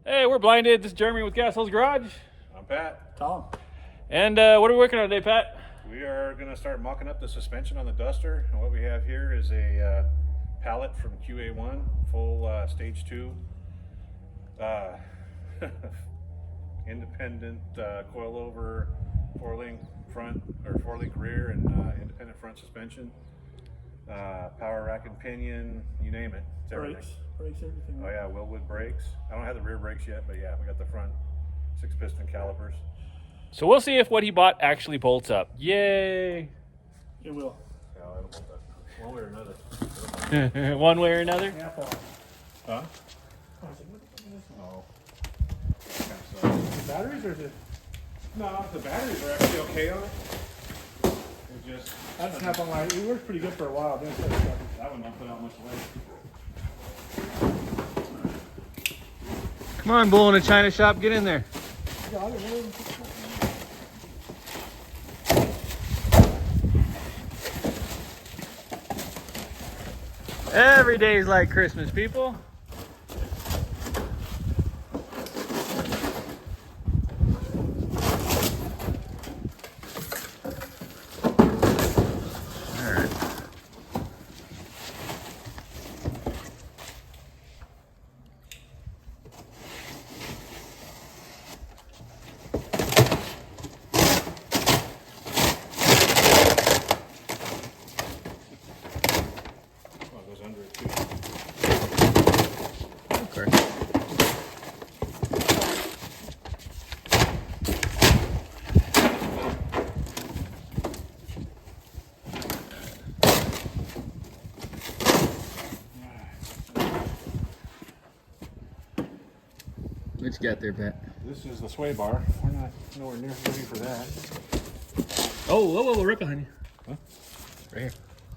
Hey, we're blinded. This is Jeremy with Gas Hose Garage. I'm Pat. Tom. And what are we working on today, Pat? We are going to start mocking up the suspension on the Duster. And what we have here is a pallet from QA-1, full stage 2. Independent coilover 4-link front or 4-link rear and independent front suspension. Power rack and pinion, you name it. It's everything. Brakes, everything. Oh yeah, Willwood brakes. I don't have the rear brakes yet, but yeah, we got the front 6-piston calipers. So we'll see if what he bought actually bolts up. Yay! It will. Yeah, I don't want that. One way or another. One way or another? Half off. Huh? I was like, what the fuck is this? Oh. Kind of sucks. The batteries or the... No, the batteries are actually okay on it. It just... I snap on my... It worked pretty good for a while. Then that one don't put out much weight. Come on, bull in a china shop, get in there. Every day's like Christmas, people. What you got there, Pat? This is the sway bar. We're not nowhere near ready for that. Oh, whoa, whoa, whoa, right behind you. Huh? Right here.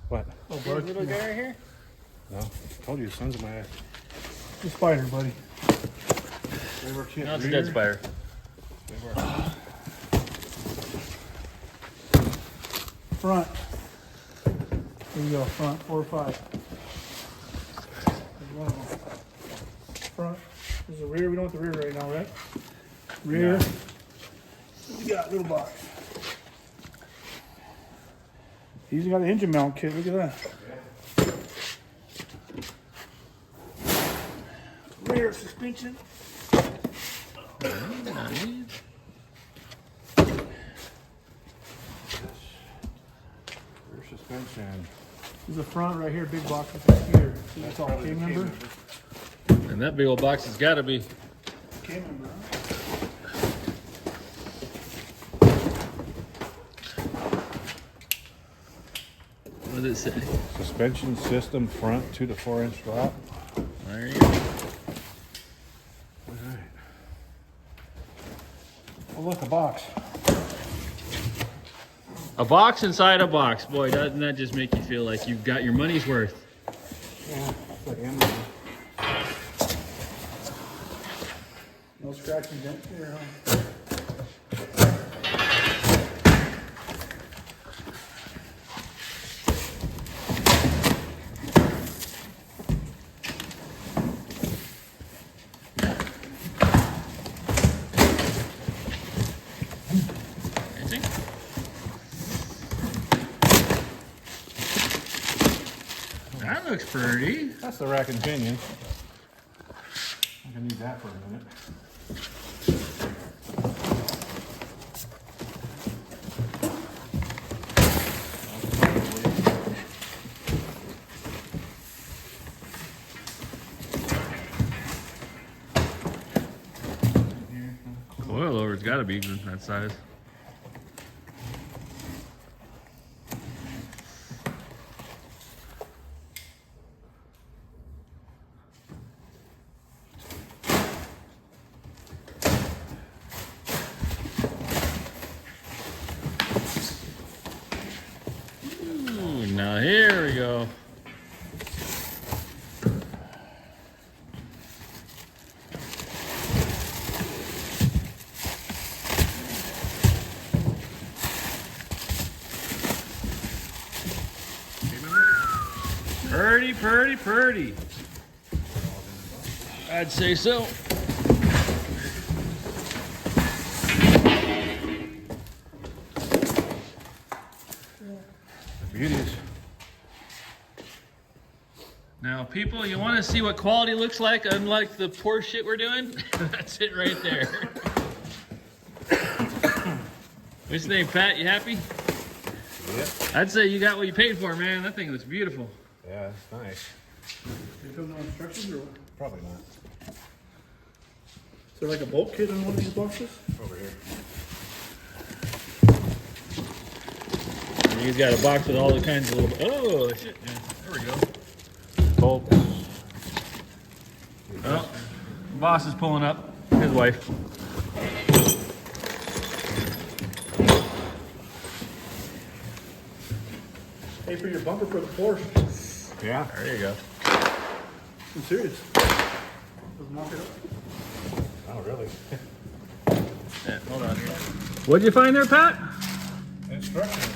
What? Oh, This little guy right here? No, I told you the sun's in my eye. the spider, buddy. Sway bar kit No, it's a rear. dead spider. Sway bar. Front. There you go. Front 4 or 5. There's one of them. Front. There's the rear. We don't want the rear right now, right? Rear. No. What you got? Little box. He's got an engine mount kit. Look at that. Rear suspension. Rear suspension. There's a front right here. Big box right here. See, that's all Probably the K-member. And that big old box has got to be. K-member, huh? What does it say? Suspension system front 2 to 4 inch drop. There you go. All right. Oh look, a box. A box inside a box. Boy, doesn't that just make you feel like you've got your money's worth? Yeah, it's like Amazon. No scratch and dent here, huh? Anything? That looks pretty. That's the rack and pinion. I'm gonna need that for a minute. Coilover's got to be that size. Ooh, now here we go. Purdy, purdy, purdy. I'd say so. Now, people, you want to see what quality looks like, unlike the poor shit we're doing? That's it right there. What's your name, Pat? You happy? Yep. I'd say you got what you paid for, man. That thing looks beautiful. Yeah, it's nice. You don't know instructions or what? Probably not. Is there like a bolt kit in one of these boxes? Over here. He's got a box with all the kinds of little. Oh shit! Yeah, there we go. Bolts. Oh, boss is pulling up. His wife. Pay for your bumper for the Porsche. Yeah. There you go. I'm serious. Let's knock it up. Oh, really? Yeah, hold on here. What'd you find there, Pat? Instructions.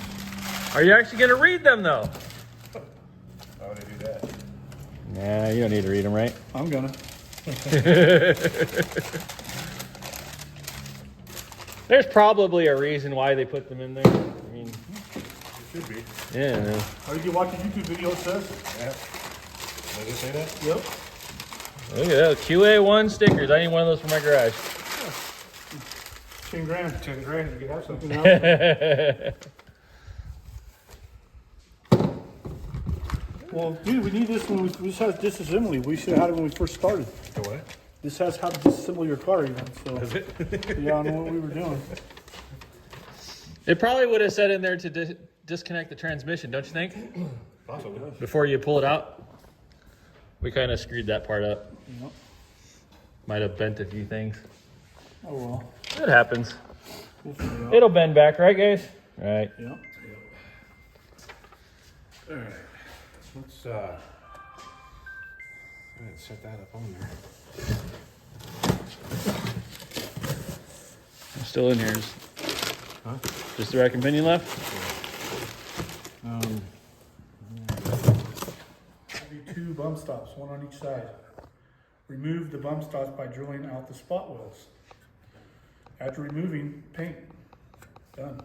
Are you actually gonna read them though? How would I do that? Nah, you don't need to read them, right? I'm gonna. There's probably a reason why they put them in there. I mean, It should be. yeah. How did you watch a YouTube video? It says. Yeah. Does it say that? Yep. Look at that QA-1 stickers. I need one of those for my garage. 10 grand. 10 grand, you could have something. Well, dude, we need this when this has disassembly. We should have had it when we first started. The what? This has how to disassemble your car even. So Is it? yeah, I know what we were doing. It probably would have said in there to disconnect the transmission, don't you think? Possibly. Before you pull it out. We kind of screwed that part up. Yep. Might have bent a few things. Oh well. It happens. We'll figure it out. It'll bend back, right, guys? Right. Yep. All right. Let's go ahead and set that up on there. I'm still in here. Huh? Just the rack and pinion left? Do 2 bump stops, one on each side. Remove the bump stops by drilling out the spot welds. After removing, paint. Done.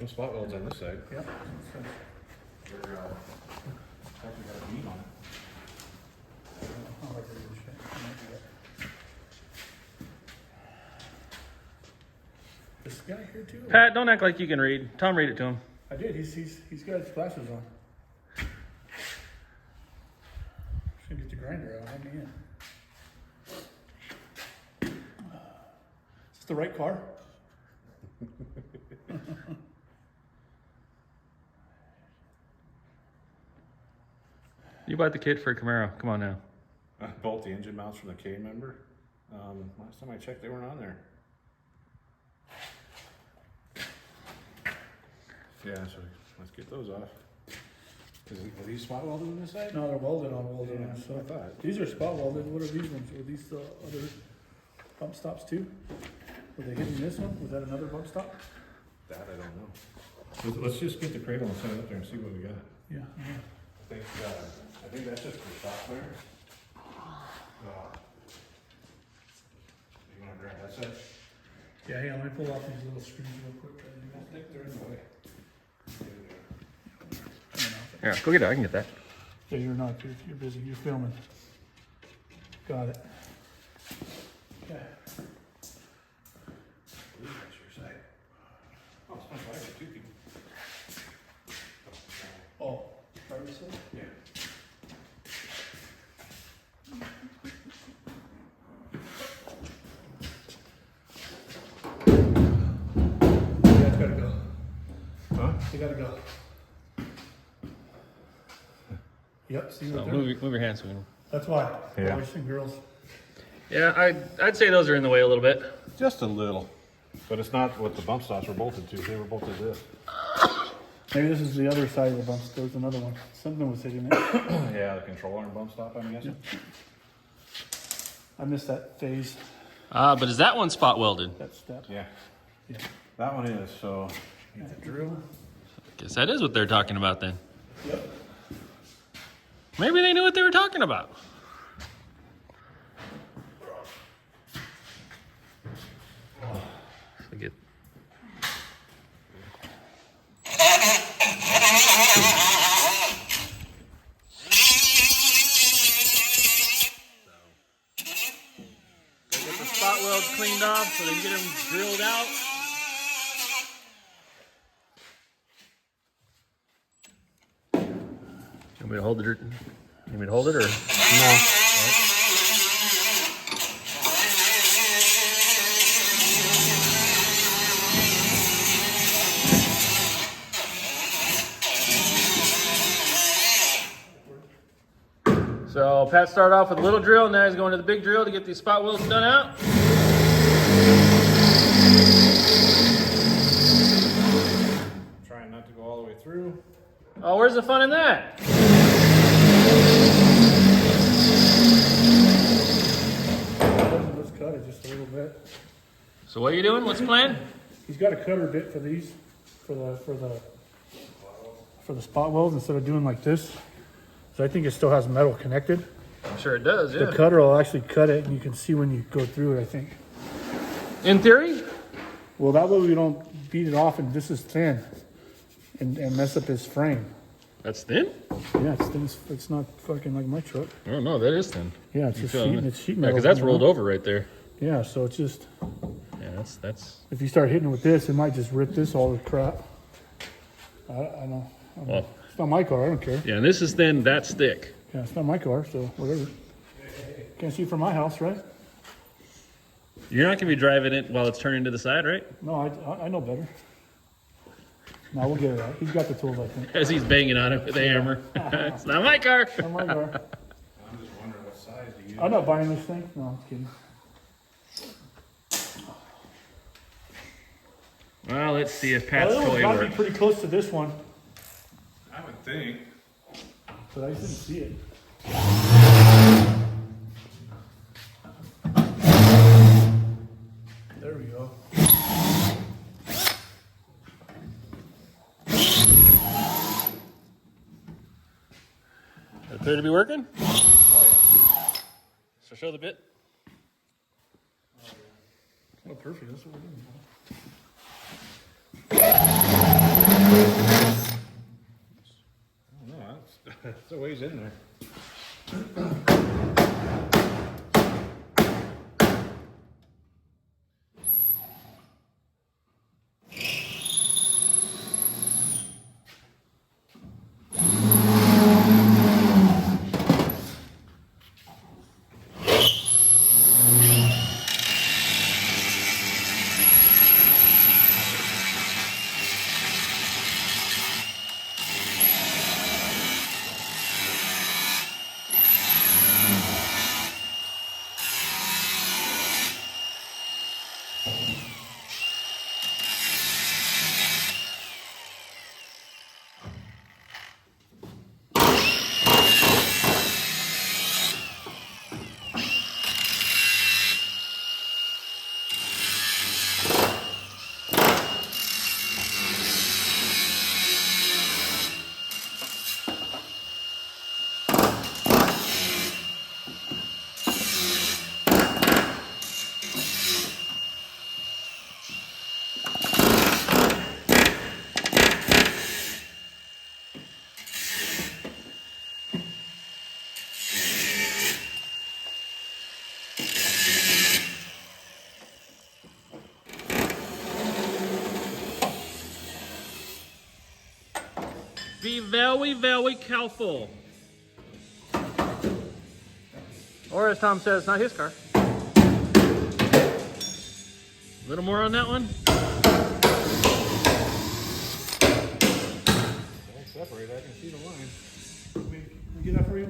No spot welds on this side. Yep. Actually got a beam on it. I'll let you do this shit. I might do that. This guy here too? Pat, don't act like you can read. Tom, read it to him. I did. He's got his glasses on. Just gonna get the grinder out. Let me in. Is this the right car? You bought the kit for a Camaro. Come on now. I bolt the engine mounts from the K member. Last time I checked, they weren't on there. Yeah, so let's get those off. Are these spot welded on this side? No, they're welded on. Yeah, So I thought. these are spot welded. What are these ones? Are these the other bump stops too? Were they hitting this one? Was that another bump stop? That I don't know. Let's just get the cradle and set it up there and see what we got. Yeah. I think that's just for software. You want to grab that set? Yeah, hang on, let me pull out these little screws real quick. I think they're in the way. Yeah, go get it. I can get that. Yeah, you're not. You're busy. You're filming. Got it. Okay. That's your side. Oh, it's my side. Two people. Oh, privacy? Yeah. You guys gotta go. Huh? You gotta go. Yep, see So right there? move your hands. That's why. Yeah. Boys and girls. Yeah, I'd say those are in the way a little bit. Just a little. But it's not what the bump stops were bolted to. They were bolted to this. Maybe this is the other side of the bump. There's another one. Something was hitting it. Yeah, the control arm bump stop, I'm guessing. I missed that phase, But is that one spot welded? that step. Yeah. Yeah. That one is, so. Need the drill. Guess that is what they're talking about then. Yep. Maybe they knew what they were talking about. So get. off so they can get them drilled out. You want me to hold it? You want me to hold it or? No. So Pat started off with a little drill, now he's going to the big drill to get these spot welds done out. Trying not to go all the way through. Oh, where's the fun in that? Let's cut it just a little bit. So what are you doing? What's the plan? He's got a cutter bit for these, for the spot welds instead of doing like this. So I think it still has metal connected. I'm sure it does, yeah. The cutter will actually cut it, and you can see when you go through it, I think. In theory? Well, that way we don't beat it off, and this is thin, and mess up his frame. That's thin? Yeah, it's thin. It's not fucking like my truck. Oh no, that is thin. Yeah, it's just sheet Yeah, metal. because that's rolled over right there. Yeah, so it's just, Yeah, that's. if you start hitting it with this, it might just rip this all the crap. I know. Well, It's not my car, I don't care. yeah, and this is thin, that's thick. Yeah, it's not my car, so whatever. Can't see from my house, right? You're not gonna be driving it while it's turning to the side, right? No, I know better. No, we'll get it out. He's got the tools, I think. As he's banging on it with a hammer. It's not my car. Not my car. I'm just wondering what size do you I'm not buying this thing. No, I'm kidding. Well, let's see if Pat's Well, it's toy gotta be works. pretty close to this one, I would think. but I just didn't see it. There we go. Appear to be working? Oh yeah. So show the bit. Oh, perfect. That's what we're doing. I don't know. That's a ways in there. Be very, very careful. Or as Tom says, not his car. A little more on that one. Don't separate. I can see the line. We get that for you?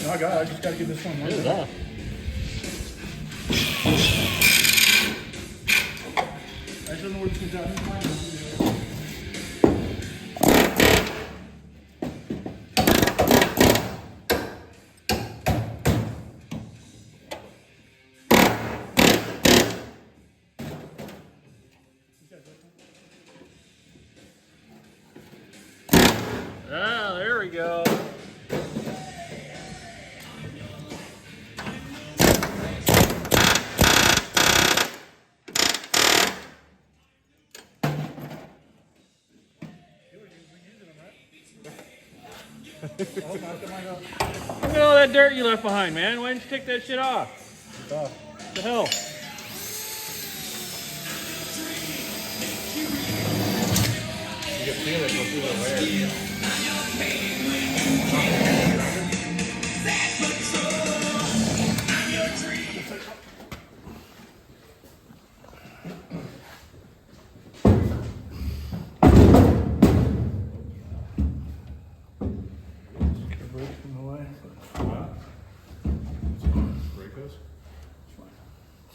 No, I got it. I just got to give this one. What is that? I don't know where this is at. Ah, there we go. Look at all that dirt you left behind, man. Why didn't you take that shit off? What the hell? You can feel it go through the layer.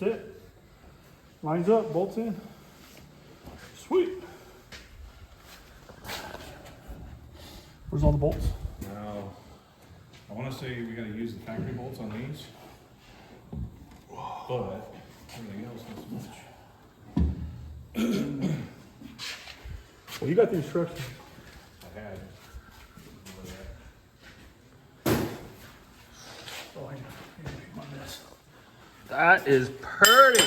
That's it. Lines up, bolts in. Sweet. Where's all the bolts? Now, I want to say we got to use the factory bolts on these, but everything else not so much. Well, you got the instructions. I had. Oh, hang on this. That is pretty.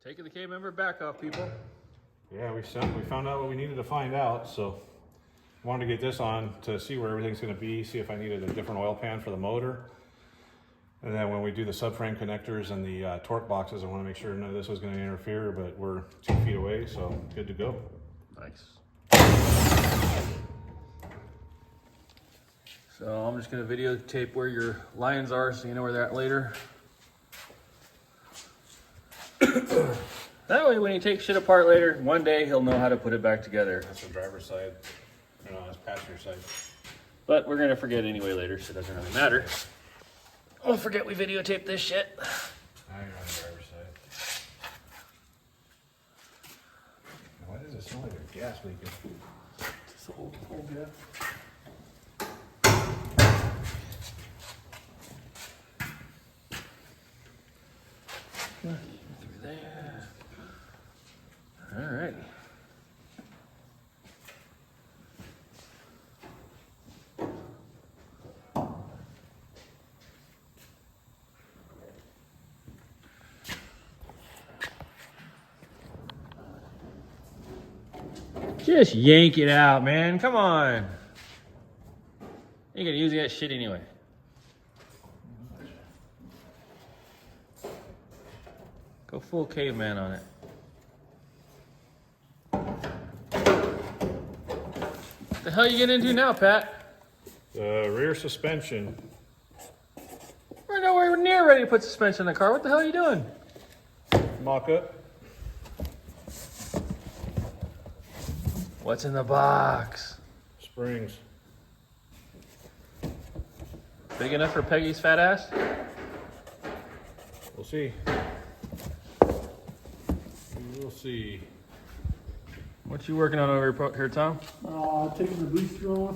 Taking the K member back off, people. Yeah, we found out what we needed to find out, so wanted to get this on to see where everything's going to be, see if I needed a different oil pan for the motor. And then when we do the subframe connectors and the torque boxes, I want to make sure none of this was going to interfere, but we're 2 feet away, so good to go. Nice. So I'm just going to videotape where your lines are so you know where they're at later. That way when he takes shit apart later, one day he'll know how to put it back together. That's the driver's side, or no, that's passenger side. But we're going to forget anyway later, so it doesn't really matter. We'll forget we videotaped this shit. Now you're on the driver's side. Why does it smell like a gas leaking? It's old gas. Through there. All right. Just yank it out, man. Come on. You're gonna use that shit anyway. Go full caveman on it. What the hell you getting into now, Pat? The rear suspension. We're nowhere near ready to put suspension in the car. What the hell are you doing? Mock up. What's in the box? Springs. Big enough for Peggy's fat ass? We'll see. We'll see. What you working on over here, Tom? Taking the booster off,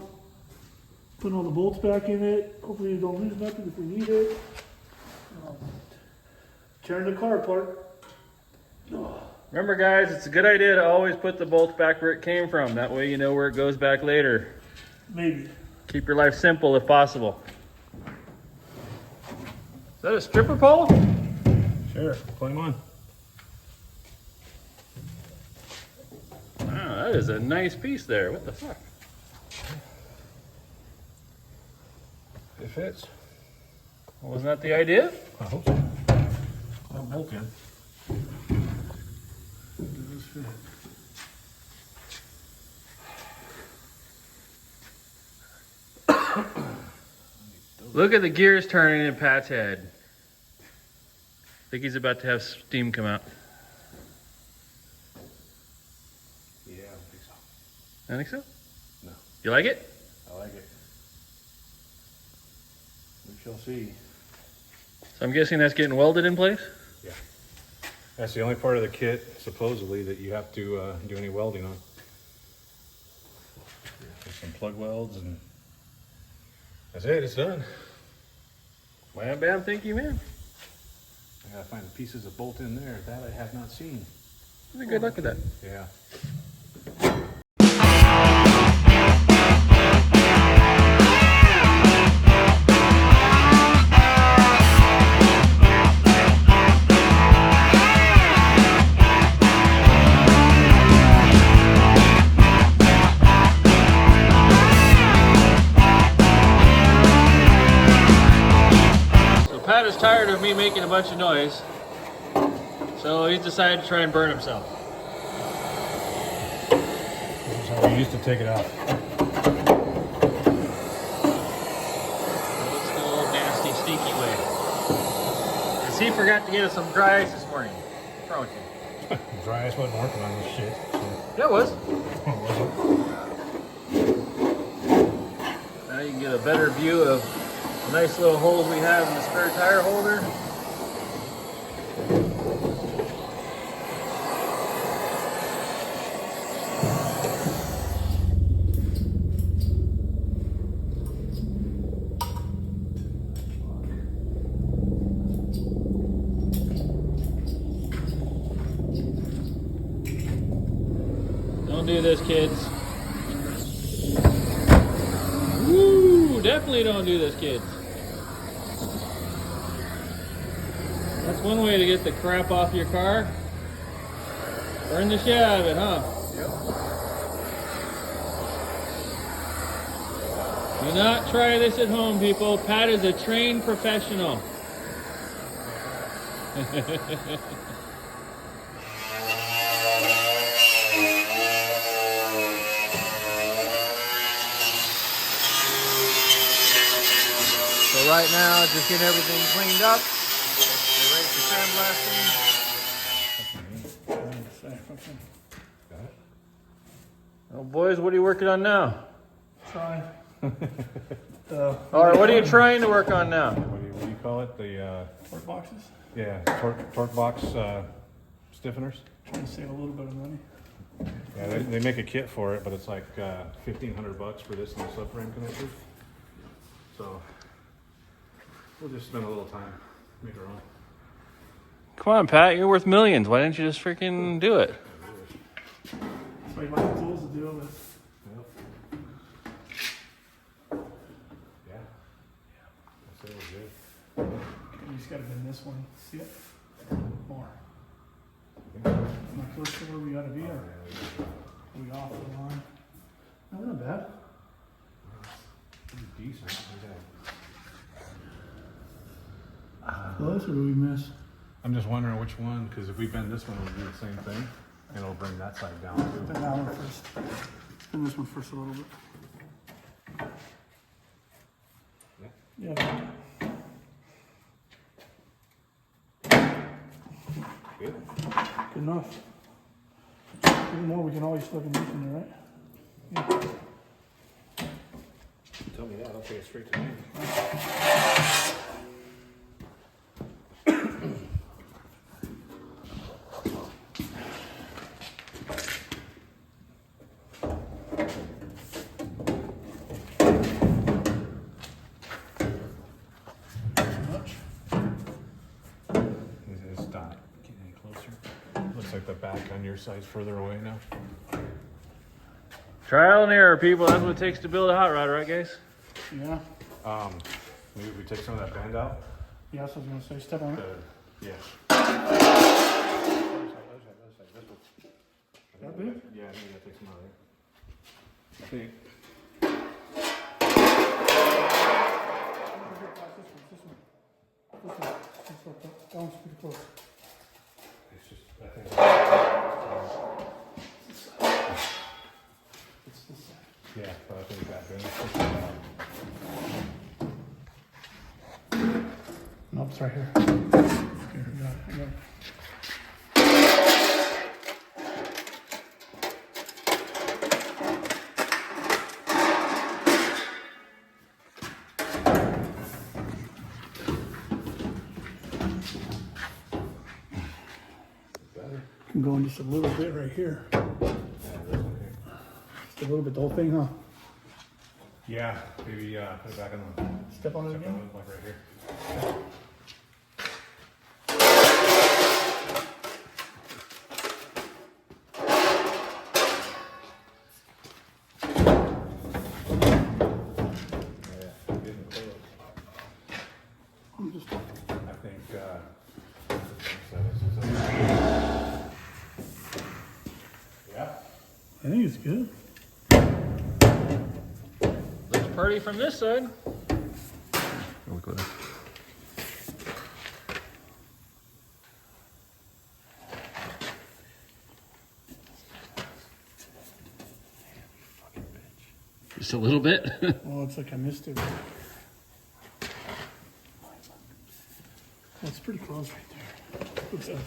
putting all the bolts back in it. Hopefully you don't lose nothing if we need it. Tearing the car apart. Remember, guys, it's a good idea to always put the bolts back where it came from. That way you know where it goes back later. Maybe. Keep your life simple if possible. Is that a stripper pole? Sure, climb on. Wow, that is a nice piece there. What the fuck? It fits. Wasn't that the idea? I hope so. I'll bolt in. Look at the gears turning in Pat's head. I think he's about to have steam come out. Yeah, I don't think so. I think so? No. You like it? I like it. We shall see. So I'm guessing that's getting welded in place? Yeah. That's the only part of the kit, supposedly, that you have to do any welding on. There's some plug welds and that's it, it's done. Wham bam, thank you, man. I gotta find the pieces of bolt in there. That I have not seen. Good luck with that. Yeah. bunch of noise. So he decided to try and burn himself. This is how we used to take it out. Old school, nasty, sneaky way. Because he forgot to get us some dry ice this morning. What's wrong with you? Dry ice wasn't working on this shit. So. Yeah, it was. Oh, was Now you can get a better view of the nice little holes we have in the spare tire holder. Don't do this, kids. Woo! Definitely don't do this, kids. That's one way to get the crap off your car. Burn the shit out of it, huh? Yep. Do not try this at home, people. Pat is a trained professional. So right now, just getting everything cleaned up. Get ready for sandblasting. Got it? Oh boys, what are you working on now? Try. All right, what are you trying to work on now? What do you call it? The Torque boxes. yeah, torque box stiffeners. Trying to save a little bit of money. Yeah, they make a kit for it, but it's like $1,500 for this and the subframe connectors. So we'll just spend a little time, make our own. Come on, Pat, you're worth millions. Why didn't you just freaking do it? That's why you buy the tools to deal with. Yep. Yeah. I'd say it was good. You just gotta bend this one. See it? More. Am I close to where we gotta be, or are we off the line? No, we're not bad. Pretty decent. Close, or do we miss? I'm just wondering which one, because if we bend this one, it'll do the same thing, and it'll bring that side down too. Bend that one first. Bend this one first a little bit. Yeah. Good. Good enough. Even more, we can always plug in this in there, right? Yeah. Tell me that, I'll take it straight to me. Stop. Get any closer. Looks like the back on your side's further away now. Trial and error, people. That's what it takes to build a hot rod, right, guys? Yeah. Maybe we take some of that band out. Yeah, that's what I was gonna say. Step on it. Yeah. That big? Yeah, I think we gotta take some out of there. I think. This one. That one's pretty close. It's just, I think. It's this side. Yeah, but I think that band. Nope, it's right here. Here, I got it. Can go in just a little bit right here. Just a little bit, the whole thing, huh? Yeah, maybe put it back on the. Step on it again. Like right here. I'm just. I think. Yeah. I think it's good. Let's party from this side. Just a little bit. Well, it's like I missed it. Well, it's pretty close right there. Looks like it.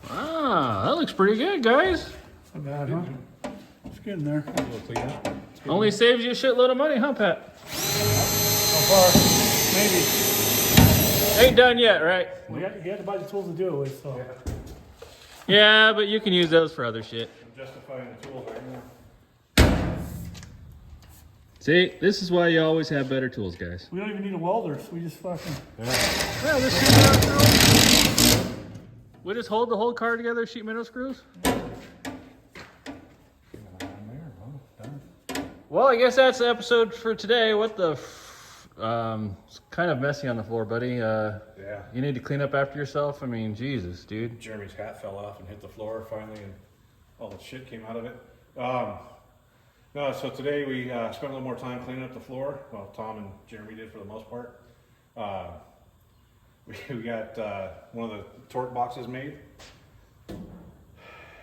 Ah, that looks pretty good, guys. Not bad, huh? It's getting there. A little cleaner. Only saves you a shitload of money, huh, Pat? So far, maybe. Ain't done yet, right? You have to buy the tools to do it with, so. Yeah, but you can use those for other shit. I'm justifying the tools right now. See, this is why you always have better tools, guys. We don't even need a welder, so we just fucking. Yeah, this sheet metal screws. We just hold the whole car together, sheet metal screws. Well, I guess that's the episode for today. What the it's kind of messy on the floor, buddy. Yeah. You need to clean up after yourself. I mean, Jesus, dude. Jeremy's hat fell off and hit the floor finally, and all the shit came out of it. No, so today we spent a little more time cleaning up the floor. Well, Tom and Jeremy did for the most part. We got one of the torque boxes made.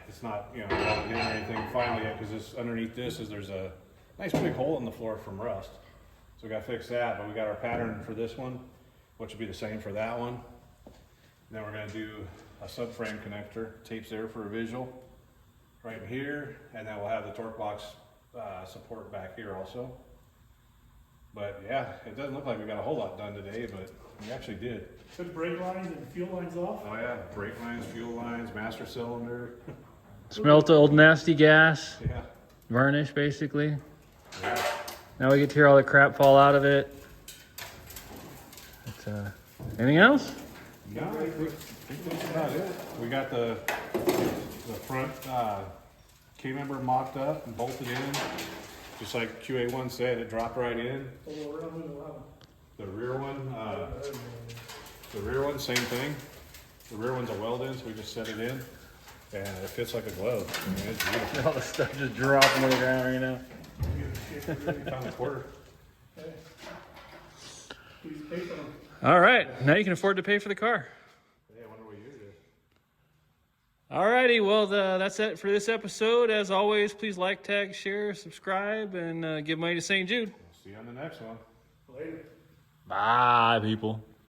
It's not, you know, not getting anything final yet because underneath this there's a nice big hole in the floor from rust. So we got to fix that, but we got our pattern for this one, which will be the same for that one. And then we're going to do a subframe connector, tapes there for a visual right here, and then we'll have the torque box support back here also. But yeah, it doesn't look like we got a whole lot done today, but we actually did. Took brake lines and fuel lines off. Oh yeah, brake lines, fuel lines, master cylinder. Smelt the old nasty gas, Yeah. varnish, basically. Yeah. Now we get to hear all the crap fall out of it. But, anything else? No, I think that's about it. We got the front K-member mocked up and bolted in. Just like QA-1 said, it dropped right in. The rear one, same thing. The rear one's a weld-in, so we just set it in. And it fits like a glove. I mean, it's beautiful. All the stuff just dropping on the ground right now. Found a quarter. Please pay for them. All right, now you can afford to pay for the car. Yeah, I wonder what year it is. Alrighty, well, that's it for this episode. As always, please like, tag, share, subscribe, and give money to St. Jude. See you on the next one. Later. Bye, people.